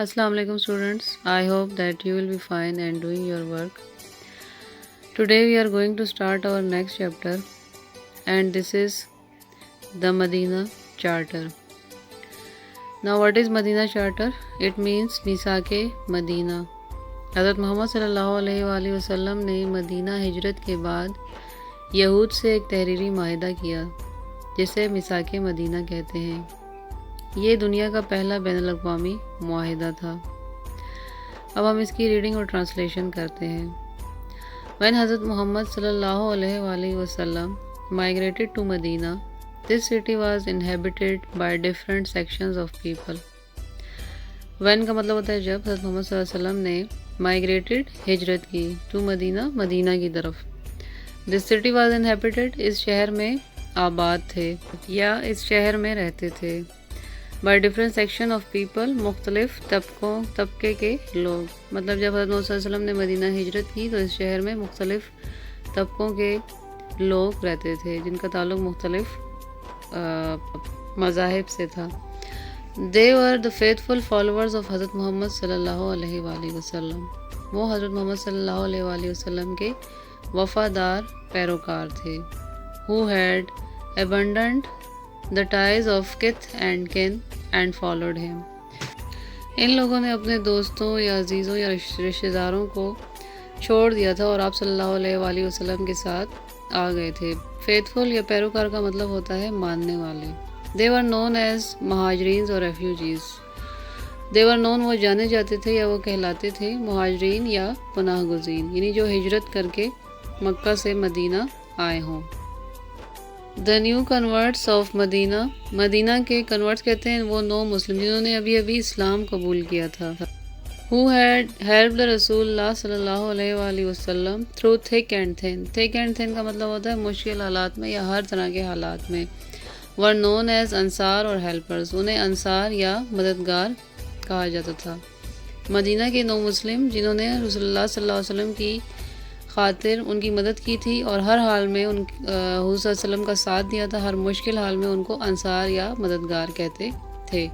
Assalamu alaikum students. I hope that you will be fine and doing your work. Today we are going to start our next chapter and this is the Medina Charter. Now what is Medina Charter? It means Misake Medina. حضرت محمد صلی اللہ علیہ وآلہ وسلم نے مدینہ ہجرت کے بعد یہود سے ایک تحریری معاہدہ کیا جسے میثاق مدینہ کہتے ہیں۔ یہ دنیا کا پہلا بین الاقوامی معاہدہ تھا۔ اب ہم اس کی ریڈنگ اور ٹرانسلیشن کرتے ہیں۔ When حضرت محمد صلی اللہ علیہ وآلہ وسلم migrated to Medina, this city was inhabited by different sections of people. When کا مطلب ہوتا ہے جب حضرت محمد صلی اللہ علیہ وسلم نے migrated ہجرت کی to مدینہ، مدینہ کی طرف۔ This city was inhabited، اس شہر میں آباد تھے یا اس شہر میں رہتے تھے۔ by different section of people، مختلف طبقے کے لوگ۔ مطلب جب حضرت محمد صلی اللہ علیہ وسلم نے مدینہ ہجرت کی تو اس شہر میں مختلف طبقوں کے لوگ رہتے تھے جن کا تعلق مختلف مذاہب سے تھا۔ they were the faithful followers of حضرت محمد صلی اللہ علیہ وآلہ وسلم، وہ حضرت محمد صلی اللہ علیہ وآلہ وسلم کے وفادار پیروکار تھے۔ who had abandoned the ties of kith and kin and followed him، ان لوگوں نے اپنے دوستوں یا عزیزوں یا رشتہ داروں کو چھوڑ دیا تھا اور آپ صلی اللہ علیہ وآلہ وسلم کے ساتھ آ گئے تھے۔ فیتھفل یا پیروکار کا مطلب ہوتا ہے ماننے والے۔ they were known as مہاجرین اور ریفیوجیز۔ they were known، وہ جانے جاتے تھے یا وہ کہلاتے تھے مہاجرین یا پناہ گزین، یعنی جو ہجرت کر کے مکہ سے مدینہ آئے ہوں۔ the new converts of مدینہ، مدینہ کے کنورٹس کہتے ہیں وہ نو مسلم جنہوں نے ابھی اسلام قبول کیا تھا۔ who had helped رسول اللہ صلی اللہ علیہ وآلہ وسلم through thick and thin، thick and thin کا مطلب ہوتا ہے مشکل حالات میں یا ہر طرح کے حالات میں۔ were known as انصار اور ہیلپرز، انہیں انصار یا مددگار کہا جاتا تھا۔ مدینہ کے نو مسلم جنہوں نے رسول اللہ صلی اللہ علیہ وسلم کی خاطر ان کی مدد کی تھی اور ہر حال میں حضور صلی اللہ علیہ وسلم کا ساتھ دیا تھا، ہر مشکل حال میں ان کو انصار یا مددگار کہتے تھے۔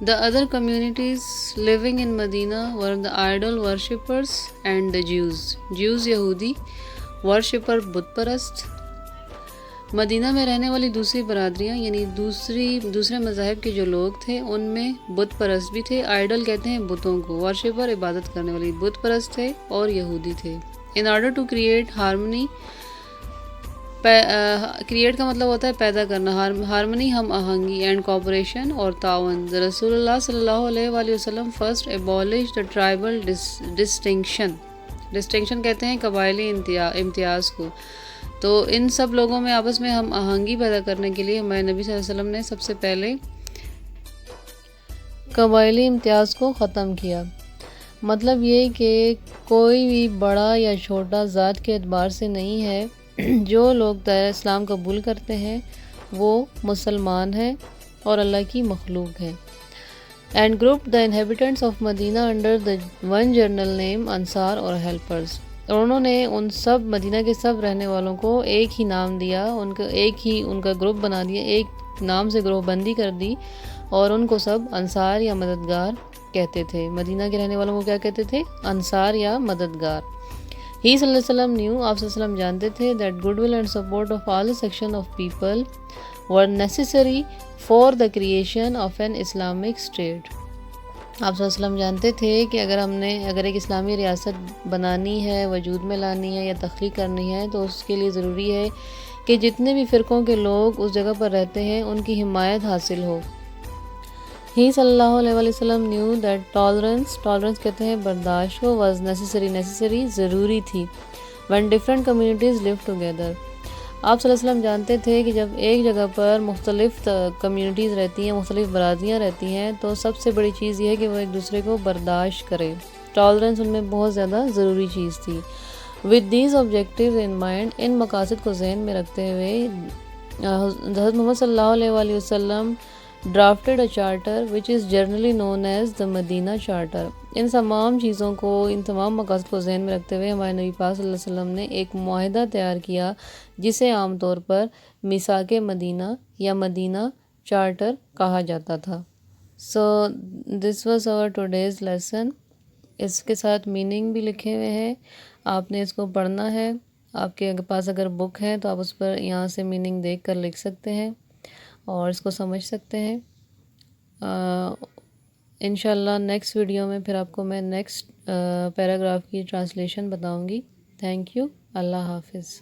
the other communities living in Medina were the idol worshippers and the Jews یہودی، worshipper بت پرست۔ مدینہ میں رہنے والی دوسری برادریاں یعنی دوسرے مذاہب کے جو لوگ تھے ان میں بت پرست بھی تھے۔ آئیڈل کہتے ہیں بتوں کو، ورشپر عبادت کرنے والی، بت پرست تھے اور یہودی تھے۔ in order to create harmony، create کا مطلب ہوتا ہے پیدا کرنا، ہارمنی ہم آہنگی، اینڈ کوپریشن اور تعاون۔ رسول اللہ صلی اللہ علیہ وآلہ وسلم first abolish the tribal distinction کہتے ہیں قبائلی امتیاز کو۔ تو ان سب لوگوں میں آپس میں ہم آہنگی پیدا کرنے کے لیے ہمارے نبی صلی اللہ علیہ وسلم نے سب سے پہلے قبائلی امتیاز کو ختم کیا۔ مطلب یہ کہ کوئی بھی بڑا یا چھوٹا ذات کے اعتبار سے نہیں ہے، جو لوگ دائرہ اسلام قبول کرتے ہیں وہ مسلمان ہیں اور اللہ کی مخلوق ہیں۔ And group the inhabitants of Medina under the one general name Ansar اور ہیلپرز، اور انہوں نے ان سب مدینہ کے سب رہنے والوں کو ایک ہی نام دیا، ان کا گروپ بنا دیا، ایک نام سے گروپ بندی کر دی اور ان کو سب انصار یا مددگار کہتے تھے۔ مدینہ کے رہنے والوں کو کیا کہتے تھے؟ انصار یا مددگار۔ ہی صلی اللہ علیہ وسلم نیو، آپ صلی اللہ علیہ وسلم جانتے تھے that good will end support of all section of people were necessary for the creation of an Islamic state. آپ صلی اللہ علیہ وسلم جانتے تھے کہ اگر ایک اسلامی ریاست بنانی ہے، وجود میں لانی ہے یا تخلیق کرنی ہے تو اس کے لیے ضروری ہے کہ جتنے بھی فرقوں کے لوگ اس جگہ پر رہتے ہیں ان کی حمایت حاصل ہو۔ ہی صلی اللہ علیہ وآلہ وسلم نیو دیٹ ٹالرنس کہتے ہیں برداشت، وہ واز نیسیسری ضروری تھی when different communities live together۔ آپ صلی اللہ علیہ وسلم جانتے تھے کہ جب ایک جگہ پر مختلف کمیونٹیز رہتی ہیں، مختلف برادریاں رہتی ہیں تو سب سے بڑی چیز یہ ہے کہ وہ ایک دوسرے کو برداشت کرے۔ ٹالرنس ان میں بہت زیادہ ضروری چیز تھی۔ with these objectives in mind، ان مقاصد کو ذہن میں رکھتے ہوئے حضرت محمد صلی اللہ علیہ وآلہ وسلم drafted a charter which is generally known as the Medina Charter۔ ان تمام چیزوں کو، ان تمام مقاصد کو ذہن میں رکھتے ہوئے ہمارے نبی پاک صلی اللہ علیہ وسلم نے ایک معاہدہ تیار کیا جسے عام طور پر میثاق مدینہ یا مدینہ چارٹر کہا جاتا تھا۔ So this was our today's lesson. اس کے ساتھ میننگ بھی لکھے ہوئے ہیں، آپ نے اس کو پڑھنا ہے. آپ کے پاس اگر بک ہے تو آپ اس پر یہاں سے میننگ دیکھ کر لکھ سکتے ہیں اور اس کو سمجھ سکتے ہیں. انشاءاللہ نیکسٹ ویڈیو میں پھر آپ کو میں نیکسٹ پیراگراف کی ٹرانسلیشن بتاؤں گی. Thank you. اللہ حافظ.